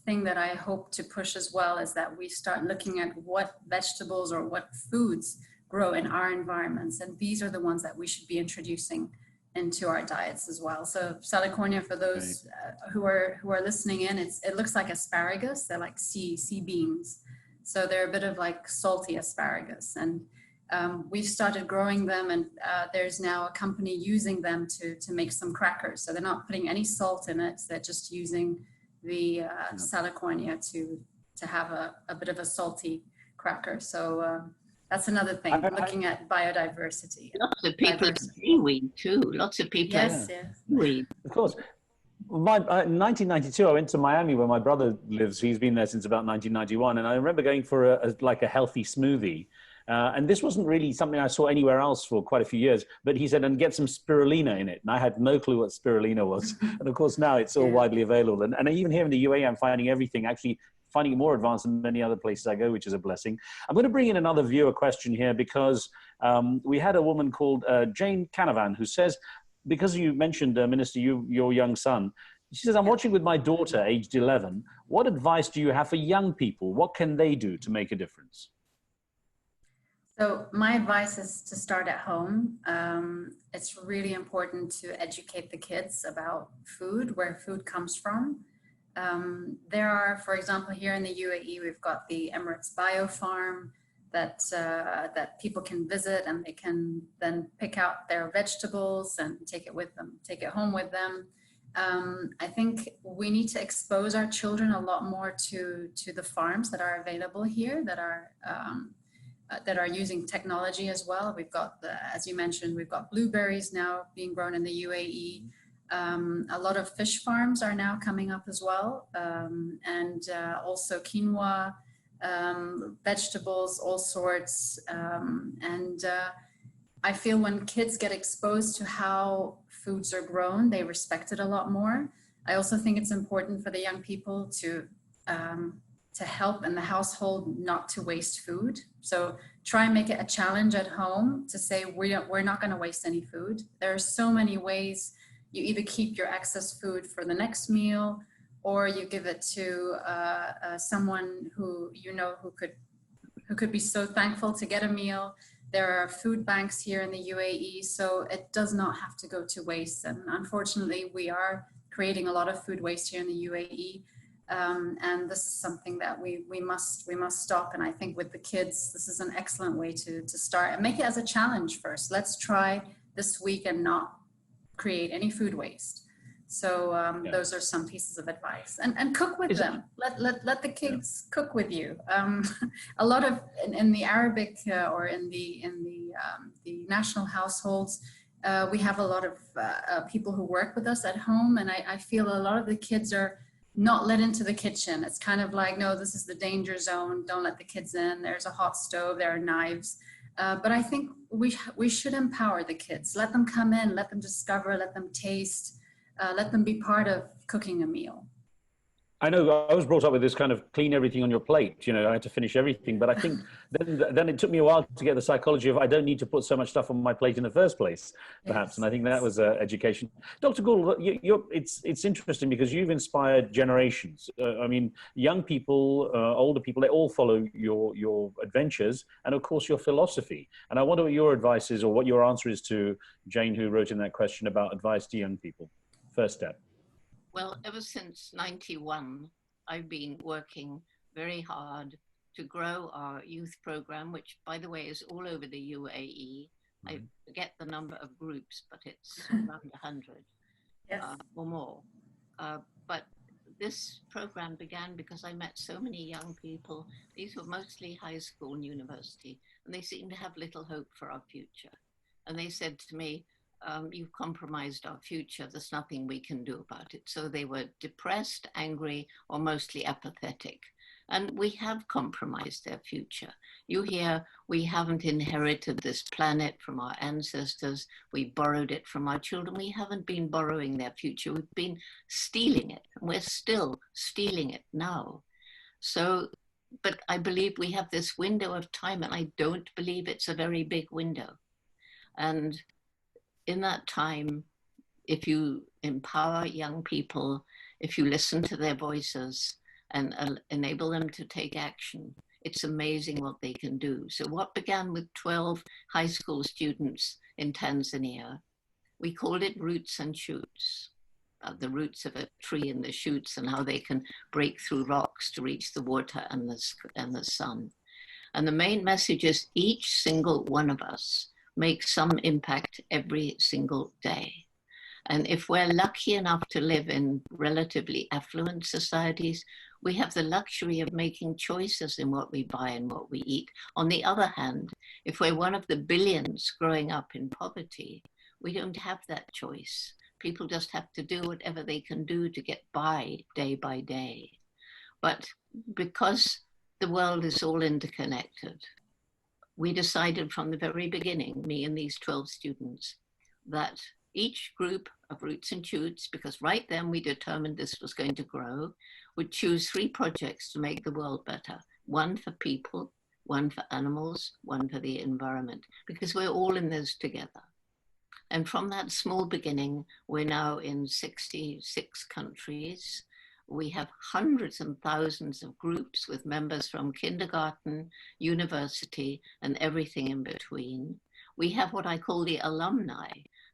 Speaker 2: thing that I hope to push as well, is that we start looking at what vegetables or what foods grow in our environments. And these are the ones that we should be introducing into our diets as well. So Salicornia, for those who are listening in, it looks like asparagus. They're like sea beans. So they're a bit of like salty asparagus. And we've started growing them, and there's now a company using them to make some crackers. So they're not putting any salt in it. They're just using the Salicornia to have a bit of a salty cracker. So that's another thing, looking at biodiversity.
Speaker 3: Lots of people are seaweed too. Lots of people
Speaker 2: yes.
Speaker 3: seaweed.
Speaker 1: Of course. In 1992, I went to Miami where my brother lives. He's been there since about 1991. And I remember going for a healthy smoothie. And this wasn't really something I saw anywhere else for quite a few years, but he said, and get some spirulina in it. And I had no clue what spirulina was. And of course, now it's all widely available. And even here in the UAE, I'm finding it more advanced than many other places I go, which is a blessing. I'm going to bring in another viewer question here because we had a woman called Jane Canavan who says, because you mentioned, Minister, your young son, she says, I'm watching with my daughter, aged 11. What advice do you have for young people? What can they do to make a difference?
Speaker 2: So my advice is to start at home. It's really important to educate the kids about food, where food comes from. There are, for example, here in the UAE, we've got the Emirates Bio Farm that people can visit, and they can then pick out their vegetables and take it home with them. I think we need to expose our children a lot more to the farms that are available here, that are using technology as well. We've got as you mentioned, we've got blueberries now being grown in the UAE. A lot of fish farms are now coming up as well, and also quinoa, vegetables, all sorts. And I feel when kids get exposed to how foods are grown, they respect it a lot more. I also think it's important for the young people to help in the household not to waste food. So try and make it a challenge at home to say, we're not going to waste any food. There are so many ways. You either keep your excess food for the next meal, or you give it to someone who could be so thankful to get a meal. There are food banks here in the UAE, so it does not have to go to waste. And unfortunately, we are creating a lot of food waste here in the UAE. And this is something that we must stop. And I think with the kids, this is an excellent way to start and make it as a challenge first. Let's try this week and not create any food waste. So
Speaker 1: Yeah.
Speaker 2: those are some pieces of advice. And cook with them. Let the kids cook with you. A lot of in the Arabic or in the national households, we have a lot of people who work with us at home, and I feel a lot of the kids are not let into the kitchen. It's kind of like, no, this is the danger zone. Don't let the kids in. There's a hot stove. There are knives. But I think we should empower the kids. Let them come in. Let them discover. Let them taste. Let them be part of cooking a meal.
Speaker 1: I know I was brought up with this kind of clean everything on your plate. You know, I had to finish everything. But I think then it took me a while to get the psychology of I don't need to put so much stuff on my plate in the first place, perhaps.
Speaker 2: Yes.
Speaker 1: And I think that was education. Dr. Gould, it's interesting because you've inspired generations. I mean, young people, older people, they all follow your adventures and, of course, your philosophy. And I wonder what your advice is or what your answer is to Jane, who wrote in that question about advice to young people. First step.
Speaker 3: Well, ever since 91, I've been working very hard to grow our youth program, which, by the way, is all over the UAE. I forget the number of groups, but it's around 100 or more. But this program began because I met so many young people. These were mostly high school and university, and they seemed to have little hope for our future. And they said to me, you've compromised our future. There's nothing we can do about it. So they were depressed, angry, or mostly apathetic. And we have compromised their future. You hear we haven't inherited this planet from our ancestors. We borrowed it from our children. We haven't been borrowing their future. We've been stealing it. And we're still stealing it now. So, but I believe we have this window of time, and I don't believe it's a very big window. And in that time, if you empower young people, if you listen to their voices and enable them to take action, it's amazing what they can do. So what began with 12 high school students in Tanzania, we called it Roots and Shoots, the roots of a tree and the shoots and how they can break through rocks to reach the water and the sun. And the main message is each single one of us make some impact every single day. And if we're lucky enough to live in relatively affluent societies, we have the luxury of making choices in what we buy and what we eat. On the other hand, if we're one of the billions growing up in poverty, we don't have that choice. People just have to do whatever they can do to get by day. But because the world is all interconnected, we decided from the very beginning, me and these 12 students, that each group of Roots and Shoots, because right then we determined this was going to grow, would choose 3 projects to make the world better. 1 for people, 1 for animals, 1 for the environment, because we're all in this together. And from that small beginning, we're now in 66 countries. We have hundreds and thousands of groups with members from kindergarten, university, and everything in between. We have what I call the alumni,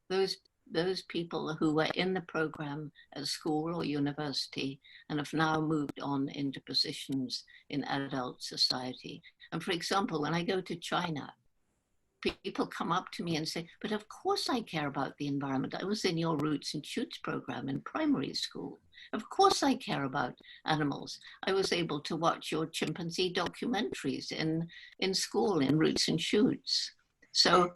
Speaker 3: those people who were in the program at school or university and have now moved on into positions in adult society. And for example, when I go to China, people come up to me and say, but of course I care about the environment. I was in your Roots and Shoots program in primary school. Of course I care about animals. I was able to watch your chimpanzee documentaries in school in Roots and Shoots. So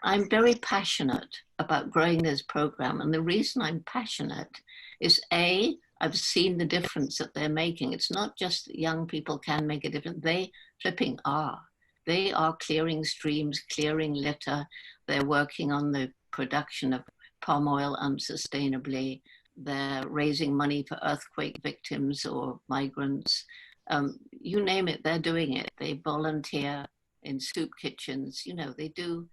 Speaker 3: I'm very passionate about growing this program. And the reason I'm passionate is I've seen the difference that they're making. It's not just that young people can make a difference. They flipping are. They are clearing streams, clearing litter. They're working on the production of palm oil unsustainably. They're raising money for earthquake victims or migrants. You name it, they're doing it. They volunteer in soup kitchens. You know, they do.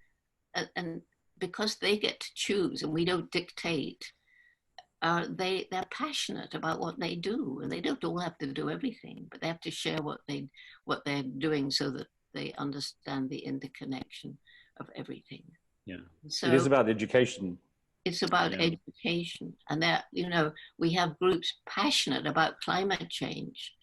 Speaker 3: And because they get to choose and we don't dictate, they're passionate about what they do. And they don't all have to do everything, but they have to share what they're doing so that they understand the interconnection of everything.
Speaker 1: Yeah,
Speaker 3: so
Speaker 1: it is about education.
Speaker 3: It's about education. And that, you know, we have groups passionate about climate change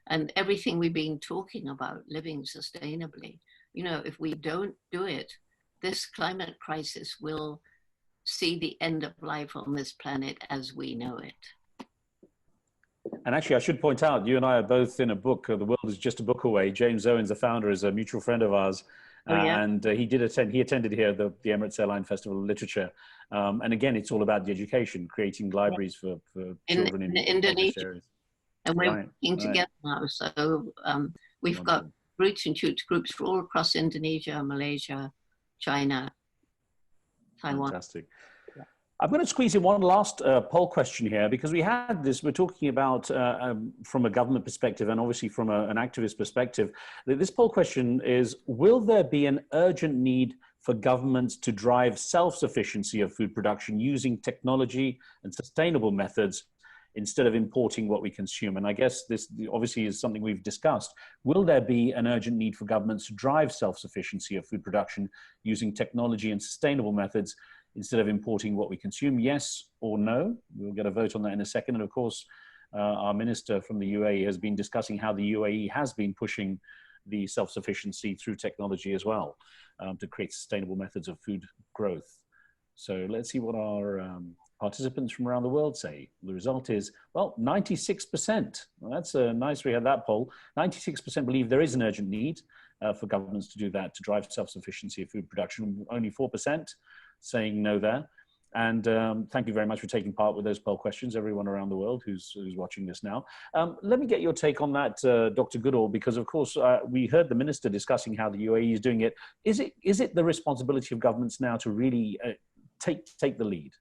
Speaker 3: and everything we've been talking about, living sustainably. You know, if we don't do it, this climate crisis will see the end of life on this planet as we know it.
Speaker 1: And actually, I should point out, you and I are both in a book, The World is Just a Book Away. James Owens, the founder, is a mutual friend of ours.
Speaker 3: Oh, yeah?
Speaker 1: And he attended here the Emirates Airline Festival of Literature. And again, it's all about the education, creating libraries for children in
Speaker 3: Indonesia.
Speaker 1: areas.
Speaker 3: And we're working together now. So we've got roots and shoots groups for all across Indonesia, Malaysia, China, Taiwan.
Speaker 1: Fantastic. I'm going to squeeze in one last poll question here, because we had this, we're talking about from a government perspective and obviously from an activist perspective. This poll question is, will there be an urgent need for governments to drive self-sufficiency of food production using technology and sustainable methods instead of importing what we consume? And I guess this obviously is something we've discussed. Will there be an urgent need for governments to drive self-sufficiency of food production using technology and sustainable methods instead of importing what we consume? Yes or no? We'll get a vote on that in a second. And of course, our minister from the UAE has been discussing how the UAE has been pushing the self-sufficiency through technology as well, to create sustainable methods of food growth. So let's see what our participants from around the world say. The result is, well, 96%. Well, that's a nice, we had that poll. 96% believe there is an urgent need for governments to do that, to drive self-sufficiency of food production. Only 4% saying no there. And thank you very much for taking part with those poll questions, everyone around the world who's watching this now. Let me get your take on that, Dr. Goodall, because of course we heard the minister discussing how the UAE is doing it. Is it the responsibility of governments now to really take the lead?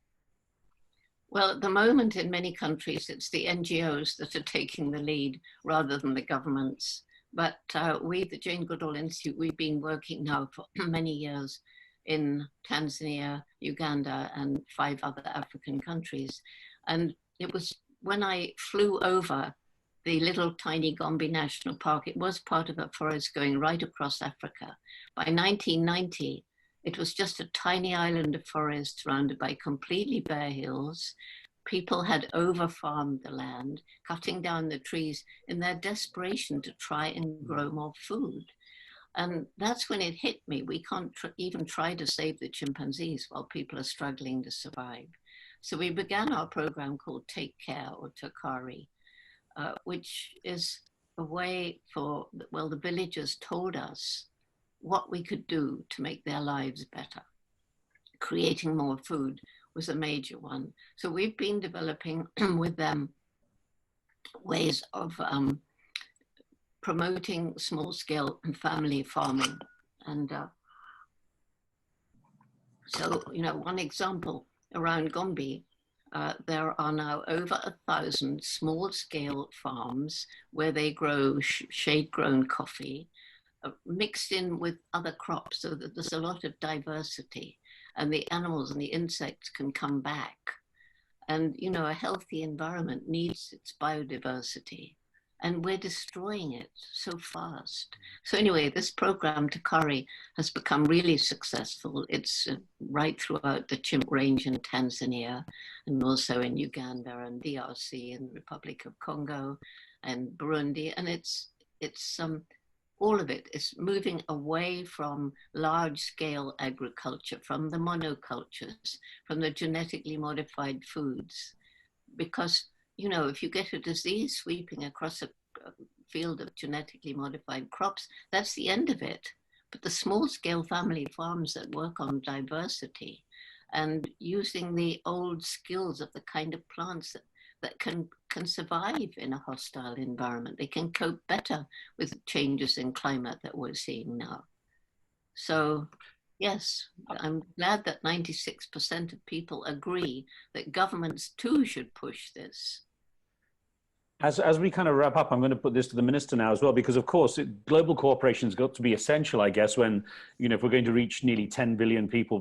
Speaker 3: Well, at the moment in many countries, it's the NGOs that are taking the lead rather than the governments. But we, the Jane Goodall Institute, we've been working now for many years in Tanzania, Uganda, and 5 other African countries. And it was when I flew over the little tiny Gombe National Park, it was part of a forest going right across Africa. By 1990, it was just a tiny island of forest surrounded by completely bare hills. People had over-farmed the land, cutting down the trees in their desperation to try and grow more food. And that's when it hit me. We can't even try to save the chimpanzees while people are struggling to survive. So we began our program called Take Care, or Takari, which is a way for, well, the villagers told us what we could do to make their lives better. Creating more food was a major one. So we've been developing with them ways of promoting small-scale family farming. And so, you know, one example, around Gombe, there are now over 1,000 small-scale farms where they grow shade-grown coffee, mixed in with other crops, so that there's a lot of diversity, and the animals and the insects can come back. And, you know, a healthy environment needs its biodiversity, and we're destroying it so fast. So anyway, this program, Takari, has become really successful. It's right throughout the Chimp Range in Tanzania, and also in Uganda and DRC and Republic of Congo and Burundi. And it's all of it is moving away from large-scale agriculture, from the monocultures, from the genetically modified foods. Because, you know, if you get a disease sweeping across a field of genetically modified crops, that's the end of it. But the small-scale family farms that work on diversity and using the old skills of the kind of plants that can survive in a hostile environment. They can cope better with changes in climate that we're seeing now. So yes, I'm glad that 96% of people agree that governments too should push this.
Speaker 1: As we kind of wrap up, I'm going to put this to the minister now as well, because of course, global cooperation has got to be essential, I guess, when, you know, if we're going to reach nearly 10 billion people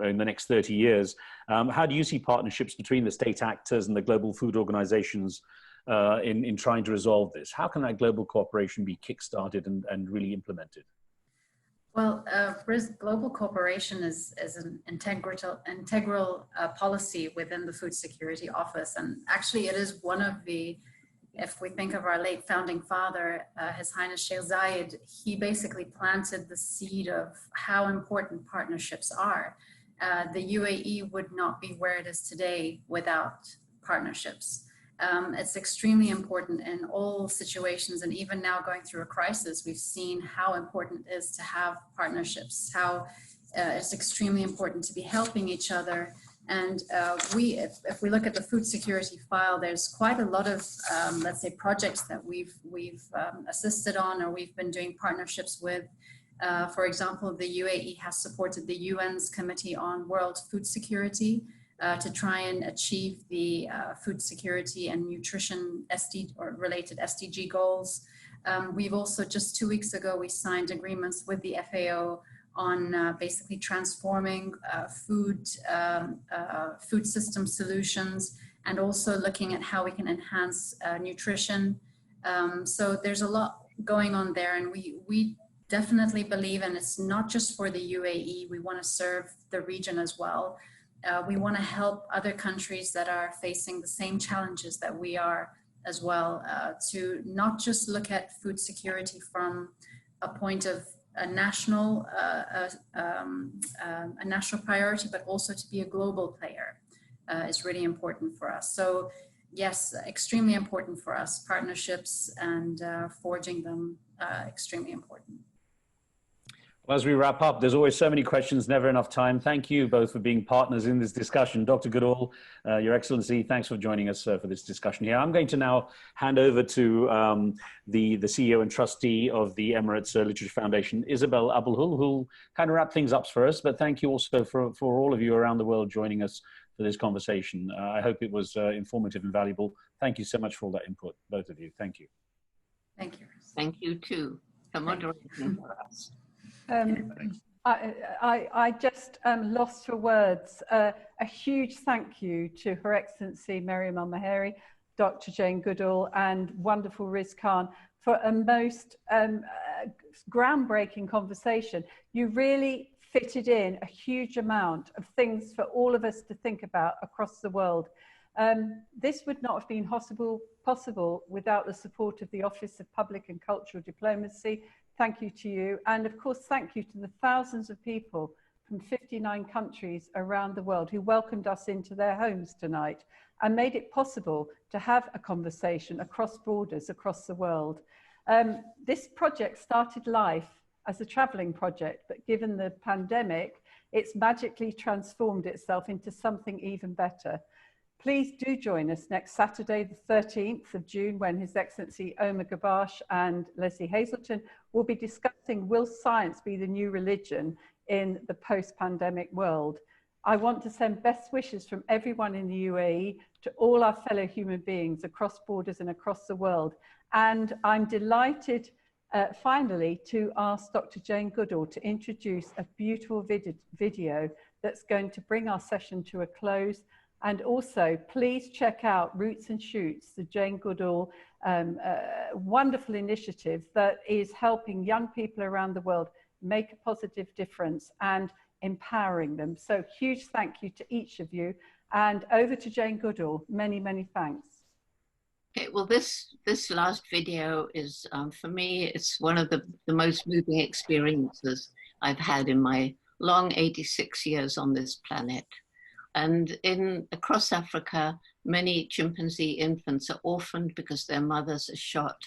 Speaker 1: in the next 30 years, how do you see partnerships between the state actors and the global food organizations in trying to resolve this? How can that global cooperation be kickstarted and really implemented?
Speaker 2: Well, global cooperation is an integral policy within the Food Security Office. And actually it is one of the, if we think of our late founding father, His Highness Sheikh Zayed, he basically planted the seed of how important partnerships are. the UAE would not be where it is today without partnerships. It's extremely important in all situations, and even now going through a crisis, we've seen how important it is to have partnerships, how it's extremely important to be helping each other. And if we look at the food security file, there's quite a lot of, let's say, projects that we've assisted on, or we've been doing partnerships with. For example, the UAE has supported the UN's Committee on World Food Security to try and achieve the food security and nutrition related SDG goals. We've also, just 2 weeks ago, we signed agreements with the FAO on basically transforming food system solutions, and also looking at how we can enhance nutrition. So there's a lot going on there, and we definitely believe, and it's not just for the UAE, we want to serve the region as well. We want to help other countries that are facing the same challenges that we are as well, to not just look at food security from a point of a national priority, but also to be a global player is really important for us. So yes, extremely important for us. Partnerships and forging them, extremely important.
Speaker 1: Well, as we wrap up, there's always so many questions, never enough time. Thank you both for being partners in this discussion. Dr. Goodall, Your Excellency, thanks for joining us for this discussion here. I'm going to now hand over to the CEO and trustee of the Emirates Literature Foundation, Isabel Abulhul, who'll kind of wrap things up for us. But thank you also for all of you around the world joining us for this conversation. I hope it was informative and valuable. Thank you so much for all that input, both of you. Thank you.
Speaker 2: Thank you.
Speaker 3: Thank you too for moderating for us.
Speaker 4: I just lost for words. A huge thank you to Her Excellency Miriam Al-Maheri, Dr. Jane Goodall, and wonderful Riz Khan for a most groundbreaking conversation. You really fitted in a huge amount of things for all of us to think about across the world. This would not have been possible without the support of the Office of Public and Cultural Diplomacy. Thank you to you. And of course, thank you to the thousands of people from 59 countries around the world who welcomed us into their homes tonight and made it possible to have a conversation across borders, across the world. This project started life as a traveling project, but given the pandemic, it's magically transformed itself into something even better. Please do join us next Saturday, the 13th of June, when His Excellency Omar Gabash and Leslie Hazelton will be discussing, will science be the new religion in the post-pandemic world? I want to send best wishes from everyone in the UAE to all our fellow human beings across borders and across the world. And I'm delighted finally to ask Dr. Jane Goodall to introduce a beautiful video that's going to bring our session to a close. And also, please check out Roots and Shoots, the Jane Goodall wonderful initiative that is helping young people around the world make a positive difference and empowering them. So huge thank you to each of you. And over to Jane Goodall. Many, many thanks.
Speaker 3: Okay, well, this last video is, for me, it's one of the most moving experiences I've had in my long 86 years on this planet. And across Africa, many chimpanzee infants are orphaned because their mothers are shot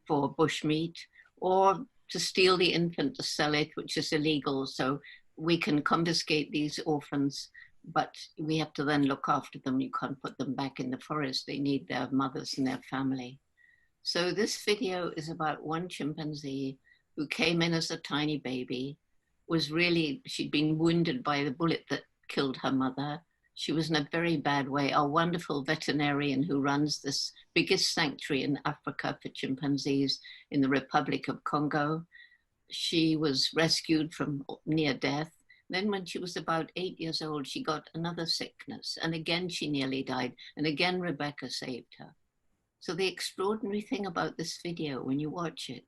Speaker 3: for bushmeat, or to steal the infant to sell it, which is illegal. So we can confiscate these orphans, but we have to then look after them. You can't put them back in the forest. They need their mothers and their family. So this video is about one chimpanzee who came in as a tiny baby, she'd been wounded by the bullet that killed her mother. She was in a very bad way. Our wonderful veterinarian who runs this biggest sanctuary in Africa for chimpanzees in the Republic of Congo, she was rescued from near death. Then when she was about 8 years old, she got another sickness. And again, she nearly died. And again, Rebecca saved her. So the extraordinary thing about this video, when you watch it,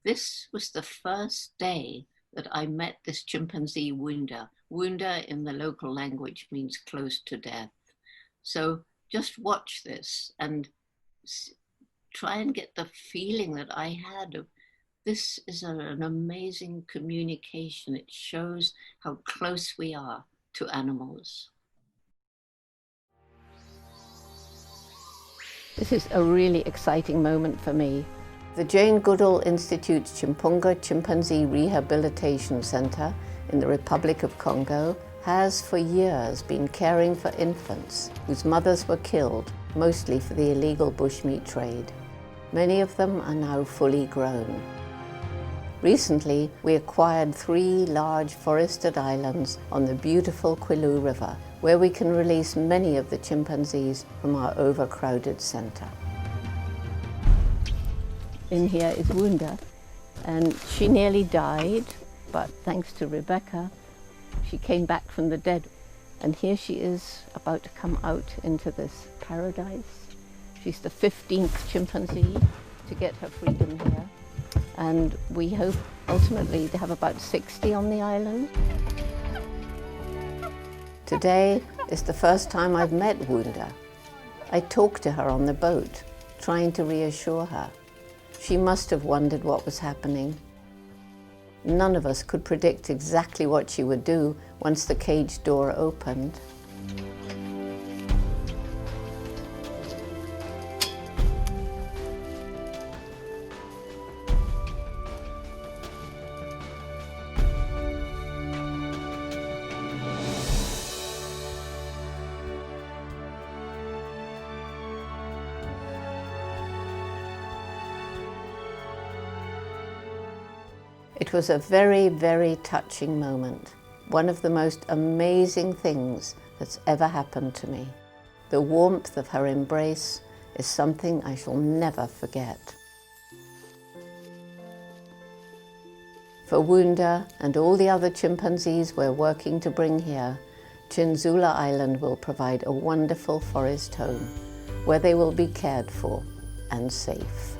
Speaker 3: this was the first day that I met this chimpanzee wounder. Wounder in the local language means close to death. So just watch this and try and get the feeling that I had of this is an amazing communication. It shows how close we are to animals.
Speaker 5: This is a really exciting moment for me. The Jane Goodall Institute's Chimpunga Chimpanzee Rehabilitation Center in the Republic of Congo has for years been caring for infants whose mothers were killed, mostly for the illegal bushmeat trade. Many of them are now fully grown. Recently, we acquired 3 large forested islands on the beautiful Kwilu River, where we can release many of the chimpanzees from our overcrowded center. In here is Wunda, and she nearly died, but thanks to Rebecca, she came back from the dead. And here she is about to come out into this paradise. She's the 15th chimpanzee to get her freedom here. And we hope ultimately to have about 60 on the island. Today is the first time I've met Wunda. I talked to her on the boat, trying to reassure her. She must have wondered what was happening. None of us could predict exactly what she would do once the cage door opened. It was a very, very touching moment. One of the most amazing things that's ever happened to me. The warmth of her embrace is something I shall never forget. For Wunda and all the other chimpanzees we're working to bring here, Chinzula Island will provide a wonderful forest home where they will be cared for and safe.